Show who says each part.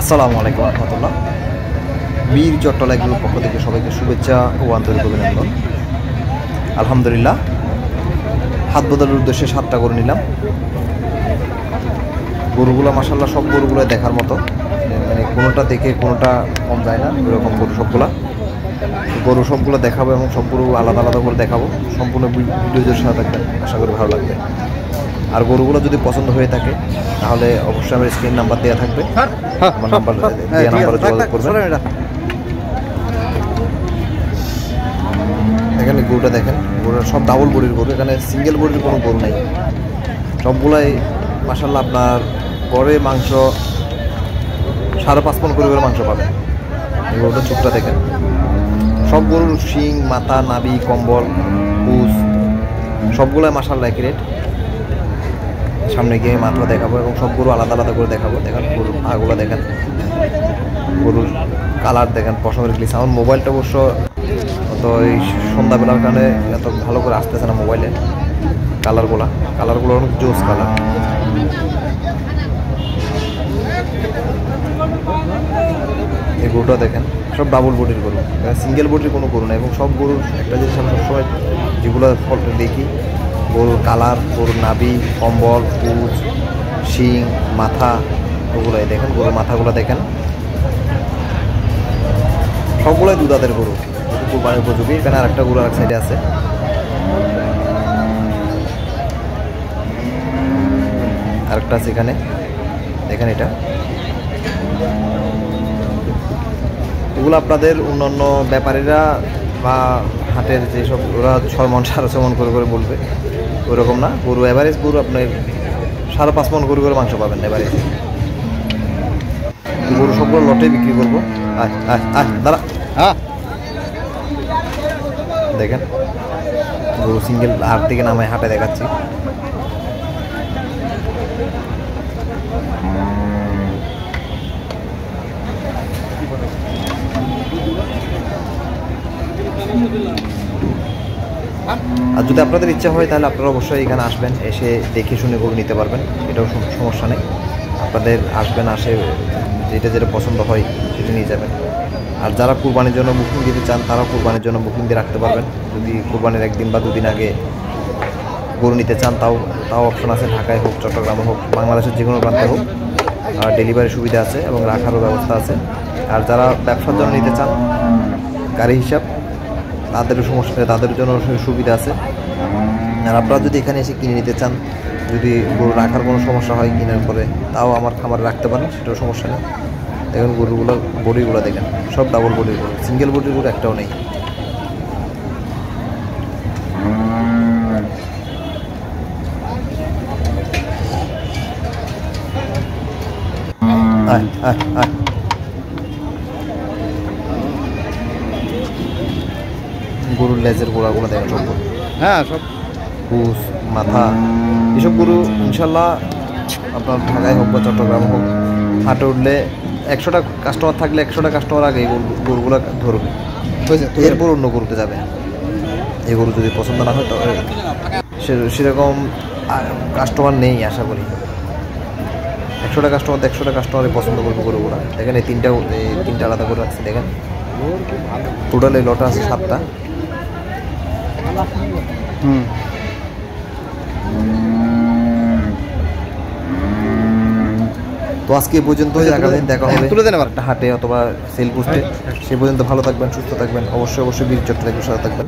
Speaker 1: আসসালামু আলাইকুম রহমতুল্লাহ। বীর চট্টলা গ্রুপ পক্ষ থেকে সবাইকে শুভেচ্ছা ও আন্তরিক অভিনন্দন। আলহামদুলিল্লাহ, হাত বদলের উদ্দেশ্যে 7টা গরু নিলাম। গরুগুলো মাশাআল্লাহ সব গরুগুলো দেখার মতো, মানে কোনোটা দেখে কোনোটা কম যায় না, এরকম গরু সবগুলো দেখাবো এবং সব গরু আলাদা আলাদা করে দেখাবো। সম্পূর্ণ ভিডিওর সাথে থাকবেন, আশা করি ভালো লাগবে। আর গরুগুলো যদি পছন্দ হয়ে থাকে তাহলে অবশ্যই আমার স্ক্রিন নাম্বার দেওয়া থাকবে, আমার নাম্বারে যোগাযোগ করবেন। এখানে গরুটা দেখেন, গরুটা সব ডাবল বডির গরু, এখানে সিঙ্গেল বডির কোনো গরু নেই। সবগুলাই মাশাআল্লাহ আপনার গড়ে মাংস 5.5 মণ করে মাংস পাবেন। এই গরুটা চোখটা দেখেন, সব গরুর শিং, মাথা, নাভি, কম্বল, পুষ সবগুলাই মাশাআল্লাহ একই রেট। সামনে গিয়ে মাথা দেখাবো এবং সব গরু আলাদা আলাদা করে দেখাবো। দেখেন গরুর পাগুলো দেখেন, গরুর কালার দেখেন, পশমের গ্লিস। আমার মোবাইলটা অবশ্য তো এই সন্ধ্যাবেলার কারণে এত ভালো করে আসতেছে না মোবাইলে। কালারগুলো অনেক জোস কালার। এই গরুটা দেখেন, সব ডাবল বডির গরু, সিঙ্গেল বডির কোনো গরু না। এবং সব গরুর একটা জিনিস আমি সবসময় যেগুলো দেখি, গরুর কালার, গরুর নাভি, কম্বল, পুঁজ, শিং, মাথা, ওগুলোই দেখেন। গরুর মাথাগুলো দেখেন, সবগুলোই দুধাতের গরু, কুরবানির উপযোগী। এখানে আরেকটা গরু আরেক সাইডে আছে। আরেকটা আছে এখানে দেখেন, এটা এগুলো আপনাদের অন্যান্য ব্যাপারীরা বা হাটের যেসব ওরা 6 মণ 6.5 মণ করে বলবে, ওইরকম না। গরু অ্যাভারেজ গরু আপনার 5.5 মণ করে মাংস পাবেন অ্যাভারেজ। গরু সবগুলো লটে বিক্রি করবো। দাঁড়া, হ্যাঁ দেখেন গরু সিঙ্গেল হাট থেকে নামায় হাটে দেখাচ্ছি। আর যদি আপনাদের ইচ্ছা হয় তাহলে আপনারা অবশ্যই এখানে আসবেন, এসে দেখে শুনে গরু নিতে পারবেন, এটাও সমস্যা নেই। আপনাদের আসবেন, আসে যেটা পছন্দ হয় সেটা নিয়ে যাবেন। আর যারা কুরবানির জন্য বুকিং দিতে চান তারাও কুরবানির জন্য বুকিং দিয়ে রাখতে পারবেন। যদি কুরবানির 1 দিন বা 2 দিন আগে গরু নিতে চান তাও অপশন আছে। ঢাকায় হোক, চট্টগ্রামে হোক, বাংলাদেশের যে কোনো প্রান্তে হোক, ডেলিভারি সুবিধা আছে এবং রাখারও ব্যবস্থা আছে। আর যারা ব্যবসার জন্য নিতে চান গাড়ি হিসাব, তাদের জন্য সুবিধা আছে। আর আপনারা যদি এখানে এসে কিনে নিতে চান, যদি গরু রাখার কোনো সমস্যা হয় কেনার পরে, তাও আমার খামারে রাখতে পারেন, সেটাও সমস্যা নেই। দেখুন বডিগুলো দেখেন, সব ডাবল বডির গরু, সিঙ্গেল বডির গরু একটাও নেই। গরুর লেজের গোড়াগুলো দেখেন, সব গরু, হ্যাঁ সব পুষ, মাথা, এসব গরু ইনশাল্লাহ আপনার ঢাকায় হোক বা চট্টগ্রাম হোক, হাটে উঠলে 100টা কাস্টমার থাকলে 100টা কাস্টমার আগে এই গরুগুলো ধরবে, এরপর অন্য গরুতে যাবে। এই গরু যদি পছন্দ না হয় তবে সেরকম কাস্টমার নেই আশা করি। 100টা কাস্টমারই পছন্দ করবে গরুগুলো। দেখেন এই তিনটা আলাদা করে রাখছি। দেখেন টোটাল এই লটা আছে 7টা। তো আজকে এই পর্যন্ত, আগামী দিন দেখা হবে একটা হাটে অথবা সেল পোস্টে। সে পর্যন্ত ভালো থাকবেন, সুস্থ থাকবেন। অবশ্যই বীর চট্টলা সাথে থাকবেন।